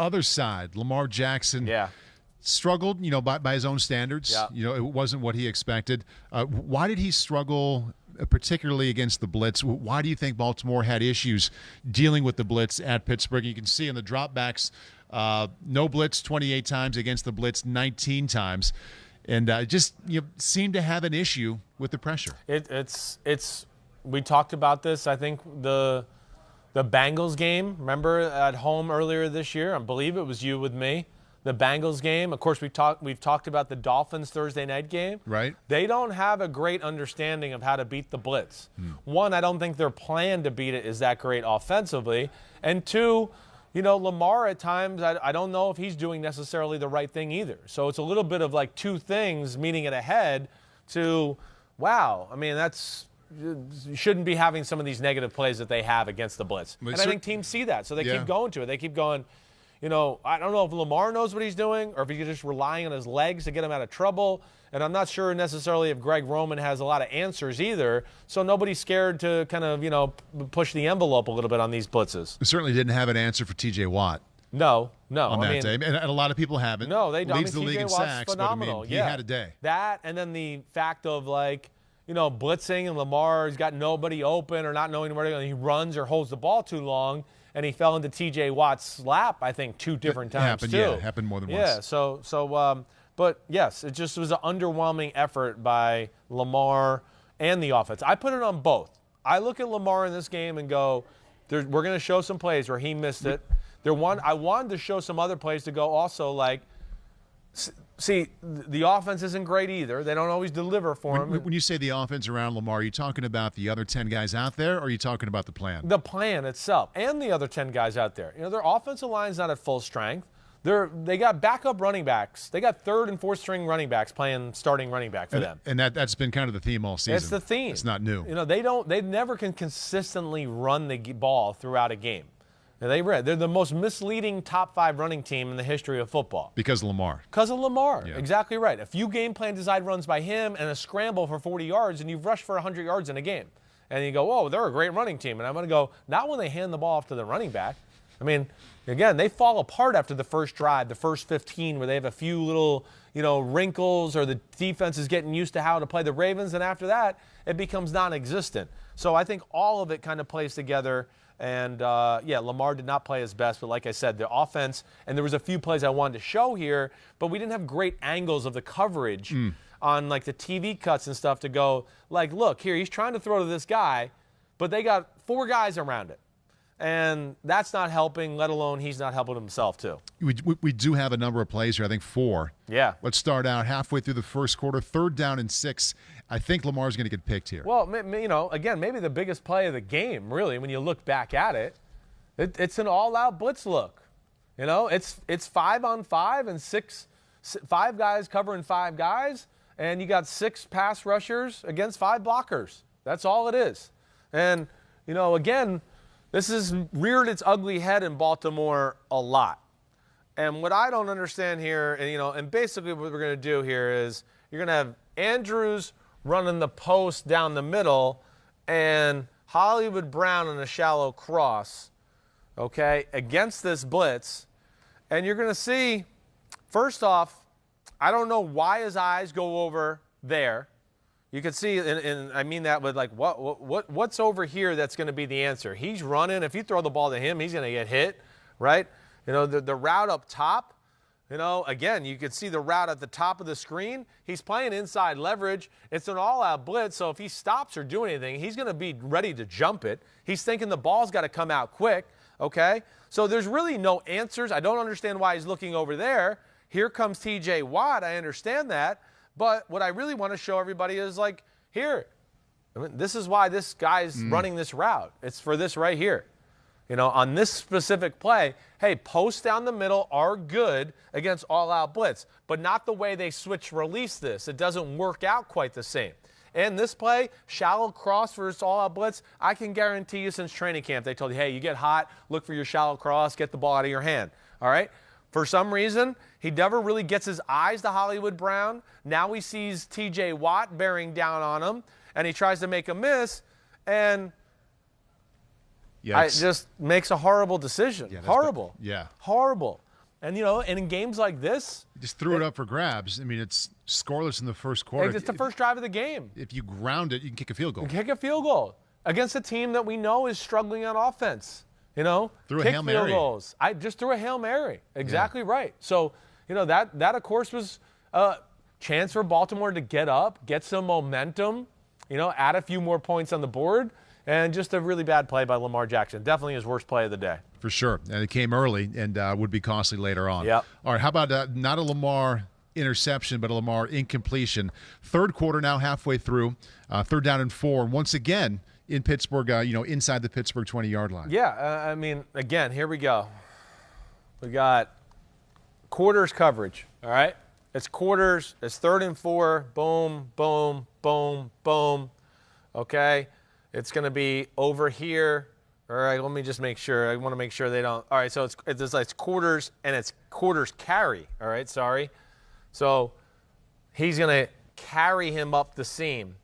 other side, Lamar Jackson struggled, by his own standards. Yeah. It wasn't what he expected. Why did he struggle, particularly against the blitz? Why do you think Baltimore had issues dealing with the blitz at Pittsburgh? You can see in the dropbacks, no blitz 28 times, against the blitz 19 times. And just seemed to have an issue with the pressure. We talked about this, I think, the Bengals game, remember, at home earlier this year? I believe it was you with me. The Bengals game. Of course, we've talked about the Dolphins Thursday night game. Right. They don't have a great understanding of how to beat the blitz. One, I don't think their plan to beat it is that great offensively. And two, Lamar at times, I don't know if he's doing necessarily the right thing either. So it's a little bit of like two things meeting it ahead to, wow, I mean, you shouldn't be having some of these negative plays that they have against the blitz. And I think teams see that, so they keep going to it. They keep going, I don't know if Lamar knows what he's doing or if he's just relying on his legs to get him out of trouble. And I'm not sure necessarily if Greg Roman has a lot of answers either. So nobody's scared to kind of, push the envelope a little bit on these blitzes. We certainly didn't have an answer for T.J. Watt. No. On that day. And a lot of people haven't. No, they don't. Leads the league in sacks, phenomenal. but he had a day. That, and then the fact of blitzing, and Lamar's got nobody open or not knowing where to go, and he runs or holds the ball too long, and he fell into T.J. Watt's lap, I think, two different times too. Yeah, it happened more than once. Yeah, so but yes, it just was an underwhelming effort by Lamar and the offense. I put it on both. I look at Lamar in this game and go, we're going to show some plays where he missed it. I wanted to show some other plays to go also, like, see, the offense isn't great either. They don't always deliver for him. When you say the offense around Lamar, are you talking about the other 10 guys out there, or are you talking about the plan? The plan itself and the other 10 guys out there. Their offensive line's not at full strength. They got backup running backs. They got third and fourth string running backs playing starting running back for them. And that's been kind of the theme all season. It's the theme. It's not new. They never can consistently run the ball throughout a game. They're the most misleading top 5 running team in the history of football. Because of Lamar. Because of Lamar. Yeah. Exactly right. A few game plan design runs by him and a scramble for 40 yards, and you've rushed for 100 yards in a game. And you go, they're a great running team. And I'm going to go, not when they hand the ball off to the running back. I mean, again, they fall apart after the first drive, the first 15, where they have a few little, wrinkles, or the defense is getting used to how to play the Ravens. And after that, it becomes non-existent. So I think all of it kind of plays together. And, Lamar did not play his best. But like I said, the offense, and there was a few plays I wanted to show here, but we didn't have great angles of the coverage on, like, the TV cuts and stuff to go, like, look, here, he's trying to throw to this guy, but they got 4 guys around it. And that's not helping, let alone he's not helping himself, too. We do have a number of plays here, I think 4. Yeah. Let's start out halfway through the first quarter, 3rd down and 6. I think Lamar's going to get picked here. Well, again, maybe the biggest play of the game, really, when you look back at it, it's an all-out blitz look. It's 5-on-5 and 5 guys covering 5 guys, and you got 6 pass rushers against 5 blockers. That's all it is. And, again, this has reared its ugly head in Baltimore a lot. And what I don't understand here, and basically what we're going to do here is you're going to have Andrews running the post down the middle and Hollywood Brown on a shallow cross, against this blitz. And you're going to see, first off, I don't know why his eyes go over there. You can see, and I mean that with, like, what's over here that's going to be the answer. He's running. If you throw the ball to him, he's going to get hit, right? The route up top, again, you can see the route at the top of the screen. He's playing inside leverage. It's an all-out blitz, so if he stops or do anything, he's going to be ready to jump it. He's thinking the ball's got to come out quick, okay? So there's really no answers. I don't understand why he's looking over there. Here comes T.J. Watt. I understand that. But what I really want to show everybody is, like, here, this is why this guy's running this route. It's for this right here. On this specific play, hey, posts down the middle are good against all-out blitz, but not the way they switch release this. It doesn't work out quite the same. And this play, shallow cross versus all-out blitz, I can guarantee you since training camp they told you, hey, you get hot, look for your shallow cross, get the ball out of your hand. All right? For some reason, he never really gets his eyes to Hollywood Brown. Now he sees T.J. Watt bearing down on him, and he tries to make a miss, and it just makes a horrible decision. Yeah, horrible. Yeah. Horrible. And, and in games like this. You just threw it up for grabs. I mean, it's scoreless in the first quarter. It's the first drive of the game. If you ground it, you can kick a field goal. Kick a field goal against a team that we know is struggling on offense. Threw a Hail Mary. Field goals. I just threw a Hail Mary. Exactly right. So, that of course was a chance for Baltimore to get up, get some momentum, add a few more points on the board, and just a really bad play by Lamar Jackson. Definitely his worst play of the day. For sure. And it came early and would be costly later on. Yep. All right, how about not a Lamar interception, but a Lamar incompletion? Third quarter now halfway through, 3rd down and 4. And once again, in Pittsburgh, inside the Pittsburgh 20-yard line. Yeah, again, here we go. We got quarters coverage, all right? It's quarters. It's 3rd and 4. Boom, boom, boom, boom. Okay? It's going to be over here. All right, let me just make sure. I want to make sure they don't. All right, so it's quarters, and it's quarters carry. All right, sorry. So he's going to carry him up the seam.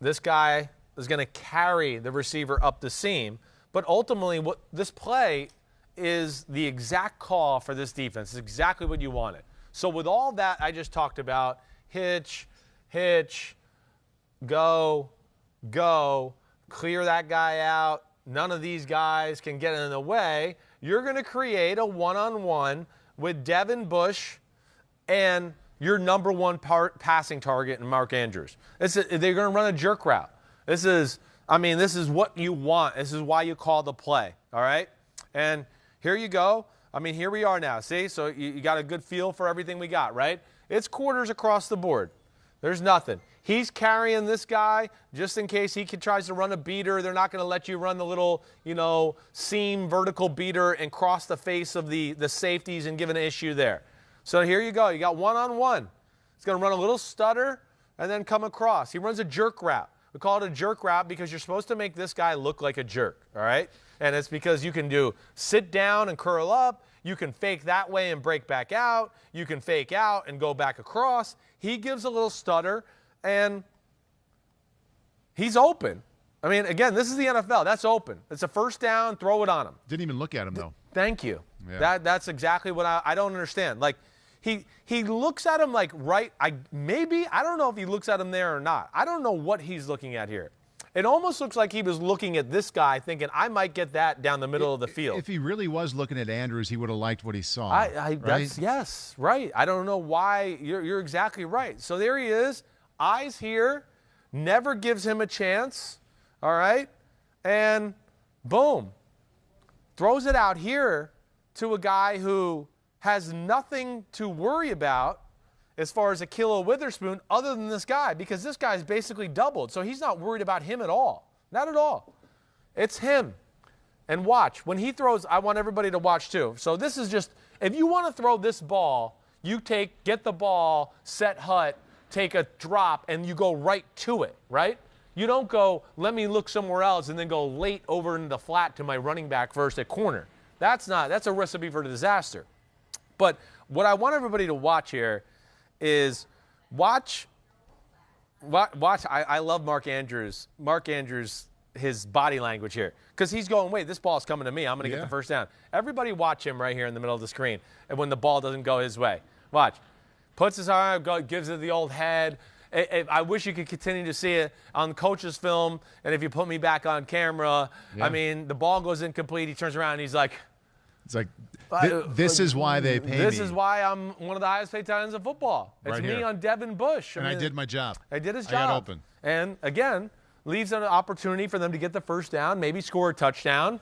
This guy is going to carry the receiver up the seam. But ultimately, what this play is the exact call for this defense. It's exactly what you wanted. So with all that I just talked about, hitch, go, clear that guy out. None of these guys can get in the way. You're going to create a one-on-one with Devin Bush and your number one passing target in Mark Andrews. They're going to run a jerk route. This is what you want. This is why you call the play, all right? And here you go. Here we are now. See? So you got a good feel for everything we got, right? It's quarters across the board. There's nothing. He's carrying this guy just in case he tries to run a beater. They're not going to let you run the little, seam vertical beater and cross the face of the safeties and give an issue there. So here you go. You got one-on-one. He's going to run a little stutter and then come across. He runs a jerk route. We call it a jerk route because you're supposed to make this guy look like a jerk, all right? And it's because you can do sit down and curl up. You can fake that way and break back out. You can fake out and go back across. He gives a little stutter, and he's open. Again, this is the NFL. That's open. It's a first down. Throw it on him. Didn't even look at him, though. Thank you. Yeah. That's exactly what I don't understand. Like, he looks at him like right. I don't know if he looks at him there or not. I don't know what he's looking at here. It almost looks like he was looking at this guy thinking, I might get that down the middle of the field. If he really was looking at Andrews, he would have liked what he saw. Right? Yes, right. I don't know why. You're exactly right. So there he is, eyes here, never gives him a chance, all right? And boom, throws it out here to a guy who has nothing to worry about as far as Ahkello Witherspoon other than this guy, because this guy's basically doubled. So he's not worried about him at all. Not at all. It's him. And watch. When he throws, I want everybody to watch too. So this is just, if you want to throw this ball, you get the ball, set hut, take a drop, and you go right to it, right? You don't go, let me look somewhere else, and then go late over in the flat to my running back first at corner. That's a recipe for disaster. But what I want everybody to watch here is watch. I love Mark Andrews. His body language here. Because he's going, wait, this ball's coming to me. I'm going to get the first down. Everybody watch him right here in the middle of the screen. And when the ball doesn't go his way. Watch. Puts his arm, gives it the old head. I wish you could continue to see it on coach's film. And if you put me back on camera, the ball goes incomplete. He turns around and he's like. It's like, this is why they pay me. This is why I'm one of the highest paid tight ends of football. It's me on Devin Bush. I did my job. I did his job. I got open. And, again, leaves an opportunity for them to get the first down, maybe score a touchdown,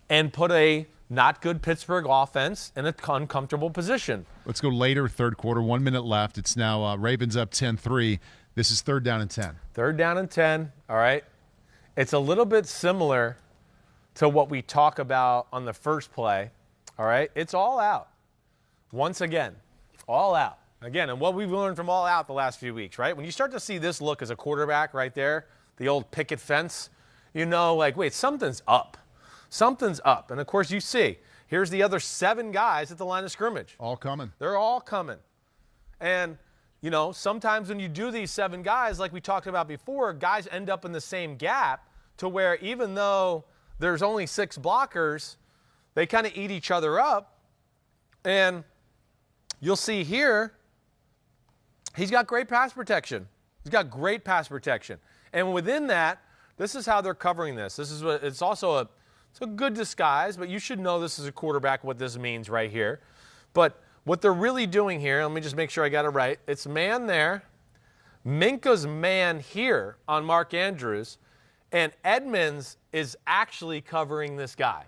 and put a not good Pittsburgh offense in an uncomfortable position. Let's go later, third quarter, 1 minute left. It's now Ravens up 10-3. This is 3rd down and 10. 3rd down and 10, all right. It's a little bit similar to what we talk about on the first play. All right, it's all out. Once again, all out. Again, and what we've learned from all out the last few weeks, right? When you start to see this look as a quarterback right there, the old picket fence, wait, something's up. Something's up. And, of course, you see, here's the other 7 guys at the line of scrimmage. All coming. They're all coming. And, sometimes when you do these 7 guys, like we talked about before, guys end up in the same gap to where even though there's only 6 blockers, they kind of eat each other up. And you'll see here, he's got great pass protection. He's got great pass protection. And within that, this is how they're covering this. This is what it's also it's a good disguise, but you should know this as a quarterback what this means right here. But what they're really doing here, let me just make sure I got it right. It's man there, Minka's man here on Mark Andrews, and Edmonds is actually covering this guy.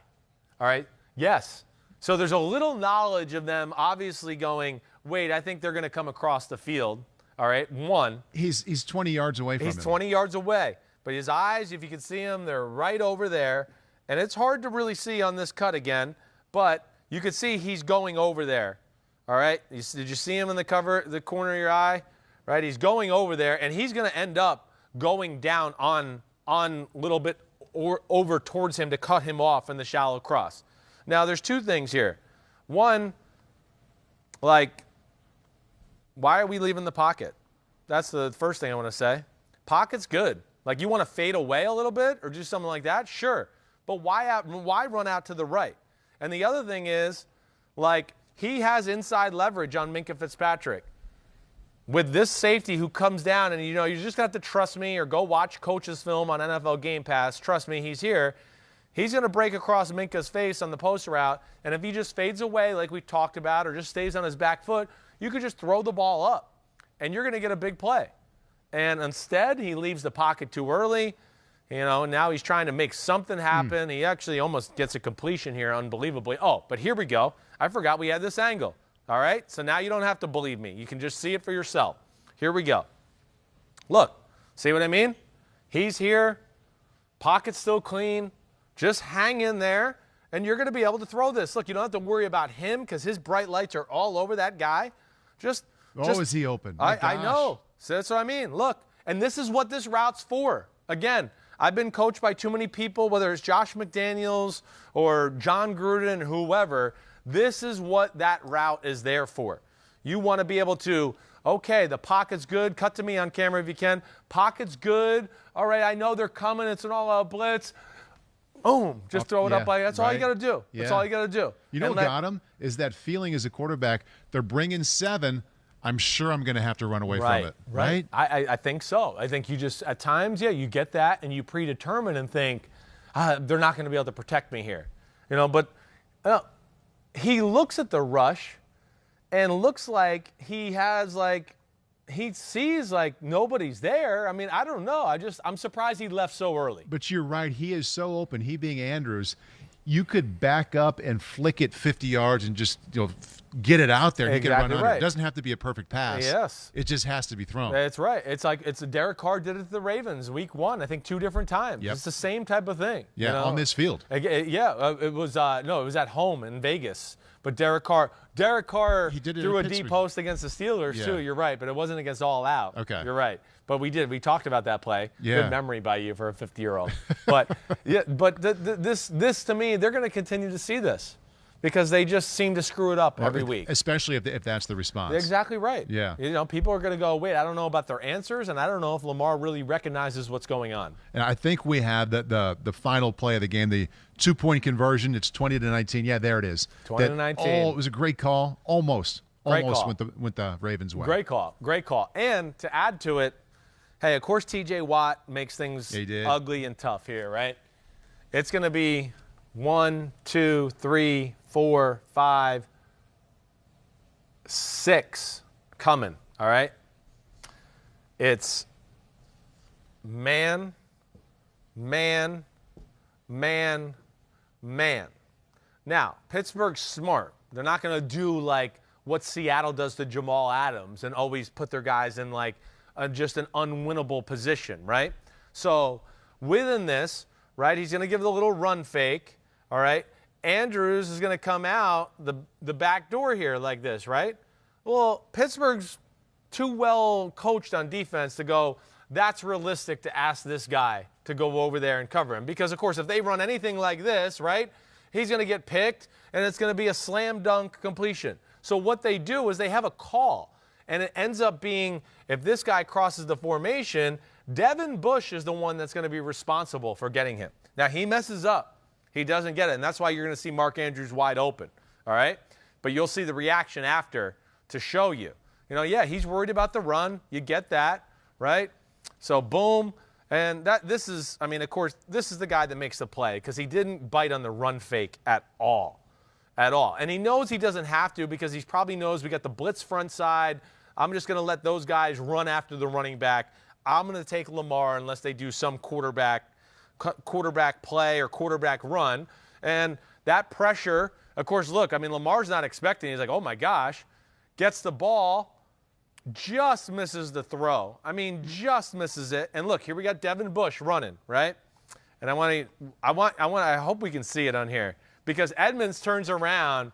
All right? Yes. So there's a little knowledge of them obviously going, wait, I think they're going to come across the field. All right? One. He's 20 yards away from him. He's 20 yards away. But his eyes, if you can see him, they're right over there. And it's hard to really see on this cut again, but you can see he's going over there. All right? Did you see him in the corner of your eye? Right? He's going over there, and he's going to end up going down on a little bit or over towards him to cut him off in the shallow cross. Now, there's two things here. One, like, why are we leaving the pocket? That's the first thing I want to say. Pocket's good. Like, you want to fade away a little bit or do something like that? Sure. But why run out to the right? And the other thing is, like, he has inside leverage on Minkah Fitzpatrick. With this safety who comes down, and, you know, you just got to trust me or go watch Coach's film on NFL Game Pass. Trust me, he's here. He's going to break across Minkah's face on the post route, and if he just fades away like we talked about or just stays on his back foot, you could just throw the ball up, and you're going to get a big play. And instead, he leaves the pocket too early. You know, now he's trying to make something happen. He actually almost gets a completion here, unbelievably. Oh, but here we go. I forgot we had this angle. All right? So now you don't have to believe me. You can just see it for yourself. Here we go. Look. See what I mean? He's here. Pocket's still clean. Just hang in there, and you're going to be able to throw this. Look, you don't have to worry about him because his bright lights are all over that guy. Is he open? I know. So that's what I mean. Look, and this is what this route's for. Again, I've been coached by too many people, whether it's Josh McDaniels or John Gruden, whoever. This is what that route is there for. You want to be able to, okay, the pocket's good. Cut to me on camera if you can. Pocket's good. All right, I know they're coming. It's an all-out blitz. Boom. Just throw it up. That's all you got to do. Yeah. That's all you got to do. You know what got him? Is that feeling as a quarterback, they're bringing 7. I'm sure I'm going to have to run away from it. Right? I think so. I think you just, at times, you get that and you predetermine and think, they're not going to be able to protect me here. You know, but he looks at the rush and looks like he sees like nobody's there. I mean, I don't know. I'm surprised he left so early. But you're right. He is so open. He being Andrews, you could back up and flick it 50 yards and just, get it out there. Exactly. He can run under. Right. It doesn't have to be a perfect pass. Yes. It just has to be thrown. That's right. It's like Derek Carr did it to the Ravens week 1, I think 2 different times. Yep. It's the same type of thing. Yeah, on this field. Yeah, it was it was at home in Vegas. But Derek Carr threw a deep post against the Steelers too. You're right, but it wasn't against All Out. Okay. You're right. But we talked about that play. Yeah. Good memory by you for a 50-year-old. But this to me, they're going to continue to see this because they just seem to screw it up every week. Especially if that's the response. Exactly right. Yeah. People are going to go, wait, I don't know about their answers, and I don't know if Lamar really recognizes what's going on. And I think we have the final play of the game, the 2-point conversion. It's 20-19. Yeah, there it is. 20-19. It was a great call. Almost Great call. went the Ravens' way. Great call. And to add to it, hey, of course T.J. Watt makes things ugly and tough here, right? It's going to be 1, 2, 3, 4, 5, 6 coming, all right? It's man. Now, Pittsburgh's smart. They're not going to do like what Seattle does to Jamal Adams and always put their guys in like just an unwinnable position, right? So within this, right, he's going to give the little run fake, all right? Andrews is going to come out the back door here like this, right? Well, Pittsburgh's too well coached on defense to go, that's realistic to ask this guy to go over there and cover him. Because, of course, if they run anything like this, right, he's going to get picked, and it's going to be a slam dunk completion. So what they do is they have a call, and it ends up being if this guy crosses the formation, Devin Bush is the one that's going to be responsible for getting him. Now, he messes up. He doesn't get it, and that's why you're going to see Mark Andrews wide open, all right? but you'll see the reaction after to show you. You know, yeah, he's worried about the run. You get that, right? So boom. And this is, I mean, of course, this is the guy that makes the play because he didn't bite on the run fake at all. At all. And he knows he doesn't have to because he probably knows we got the blitz front side. I'm just going to let those guys run after the running back. I'm going to take Lamar unless they do some quarterback play or quarterback run. And that pressure, of course, look, I mean, Lamar's not expecting. He's like, oh, my gosh. Gets the ball. Just misses the throw. I mean, just misses it. And look, here we got Devin Bush running, right? And I hope we can see it on here because Edmonds turns around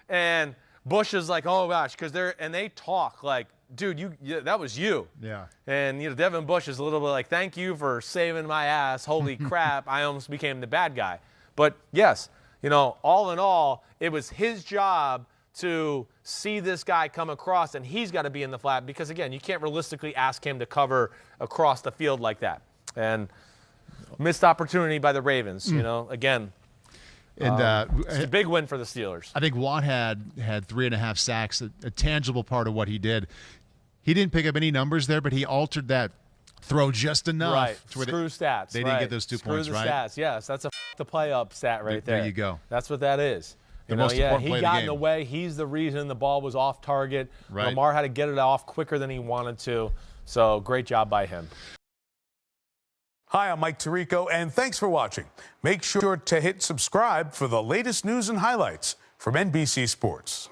and Bush is like, oh gosh, because they talk like, dude, that was you. Yeah. And you know, Devin Bush is a little bit like, thank you for saving my ass. Holy crap, I almost became the bad guy. But yes, you know, all in all, it was his job to see this guy come across, and he's got to be in the flat because, again, you can't realistically ask him to cover across the field like that. And missed opportunity by the Ravens, you know, again. And it's a big win for the Steelers. I think Watt had 3.5 sacks, a tangible part of what he did. He didn't pick up any numbers there, but he altered that throw just enough. Right. To where Screw stats. They didn't get those 2 points, right? Screw the stats. Yes, that's a the play up stat right there. There you go. That's what that is. The most important play he of the got game. in the way. He's the reason the ball was off target. Right. Lamar had to get it off quicker than he wanted to. So great job by him. Hi, I'm Mike Tirico, and thanks for watching. Make sure to hit subscribe for the latest news and highlights from NBC Sports.